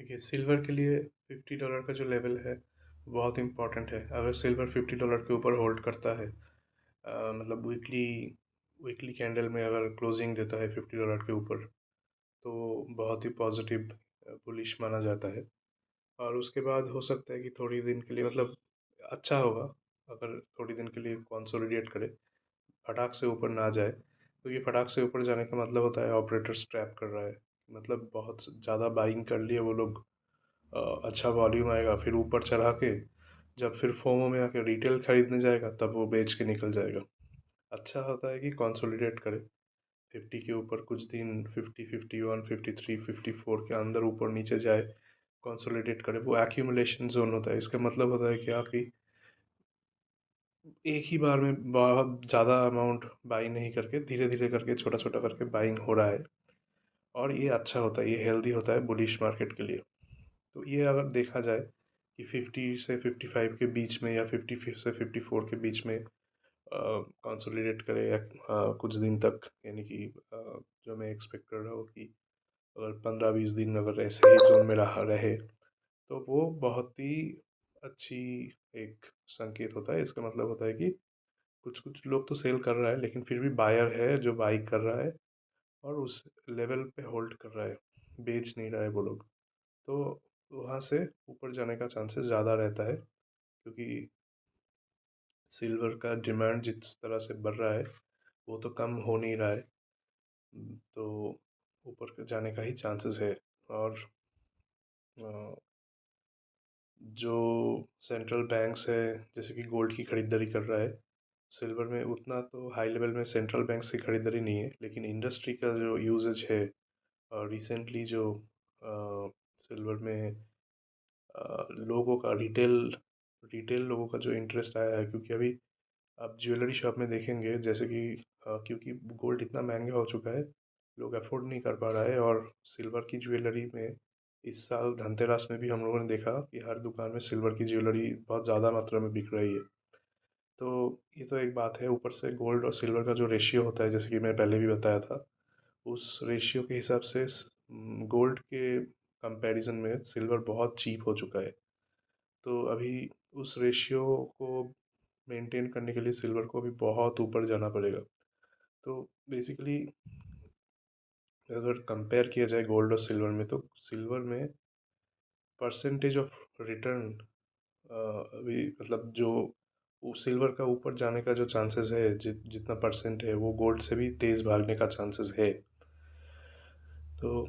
देखिए, सिल्वर के लिए $50 का जो लेवल है बहुत इम्पोर्टेंट है। अगर सिल्वर $50 के ऊपर होल्ड करता है, मतलब वीकली वीकली कैंडल में अगर क्लोजिंग देता है $50 के ऊपर, तो बहुत ही पॉजिटिव बुलिश माना जाता है। और उसके बाद हो सकता है कि थोड़ी दिन के लिए, मतलब अच्छा होगा अगर थोड़ी दिन के लिए कंसोलिडेट करे, फटाक से ऊपर ना जाए, क्योंकि फटाक से ऊपर जाने का मतलब होता है ऑपरेटर स्ट्रैप कर रहा है। मतलब बहुत ज़्यादा बाइंग कर लिए वो लोग, अच्छा वॉल्यूम आएगा, फिर ऊपर चढ़ा के जब फिर फोमो में आके रिटेल खरीदने जाएगा तब वो बेच के निकल जाएगा। अच्छा होता है कि कंसोलिडेट करे 50 के ऊपर कुछ दिन, 50, 51, 53, 54 के अंदर ऊपर नीचे जाए, कंसोलिडेट करे। वो एक्यूमुलेशन जोन होता है। इसका मतलब होता है कि आपकी एक ही बार में बहुत ज़्यादा अमाउंट बाई नहीं करके, धीरे धीरे करके, छोटा छोटा करके बाइंग हो रहा है। और ये अच्छा होता है, ये हेल्दी होता है बुलिश मार्केट के लिए। तो ये अगर देखा जाए कि 50 से 55 के बीच में या 50 से 54 के बीच में कंसोलिडेट करे या कुछ दिन तक, यानी कि जो मैं एक्सपेक्ट कर रहा हूँ कि अगर 15-20 दिन अगर ऐसे ही जोन में रहा रहे, तो वो बहुत ही अच्छी एक संकेत होता है। इसका मतलब होता है कि कुछ कुछ लोग तो सेल कर रहा है, लेकिन फिर भी बायर है जो बाई कर रहा है और उस लेवल पे होल्ड कर रहा है, बेच नहीं रहा है वो लोग। तो वहाँ से ऊपर जाने का चांसेस ज़्यादा रहता है, क्योंकि सिल्वर का डिमांड जिस तरह से बढ़ रहा है वो तो कम हो नहीं रहा है। तो ऊपर जाने का ही चांसेस है। और अ, जो सेंट्रल बैंक्स है, जैसे कि गोल्ड की खरीदारी कर रहा है, सिल्वर में उतना तो हाई लेवल में सेंट्रल बैंक्स की खरीदारी नहीं है, लेकिन इंडस्ट्री का जो यूजेज है, और रिसेंटली जो सिल्वर में लोगों का रिटेल रिटेल लोगों का जो इंटरेस्ट आया है, क्योंकि अभी आप ज्वेलरी शॉप में देखेंगे, जैसे कि क्योंकि गोल्ड इतना महंगा हो चुका है, लोग अफोर्ड नहीं कर पा रहा है। और सिल्वर की ज्वेलरी में इस साल धनतेरस में भी हम लोगों ने देखा कि हर दुकान में सिल्वर की ज्वेलरी बहुत ज़्यादा मात्रा में बिक रही है। तो ये तो एक बात है। ऊपर से गोल्ड और सिल्वर का जो रेशियो होता है, जैसे कि मैं पहले भी बताया था, उस रेशियो के हिसाब से गोल्ड के कंपैरिजन में सिल्वर बहुत चीप हो चुका है। तो अभी उस रेशियो को मेंटेन करने के लिए सिल्वर को भी बहुत ऊपर जाना पड़ेगा। तो बेसिकली अगर कंपेयर किया जाए गोल्ड और सिल्वर में, तो सिल्वर में परसेंटेज ऑफ रिटर्न अभी, मतलब जो वो सिल्वर का ऊपर जाने का जो चांसेस है, जितना परसेंट है, वो गोल्ड से भी तेज़ भागने का चांसेस है। तो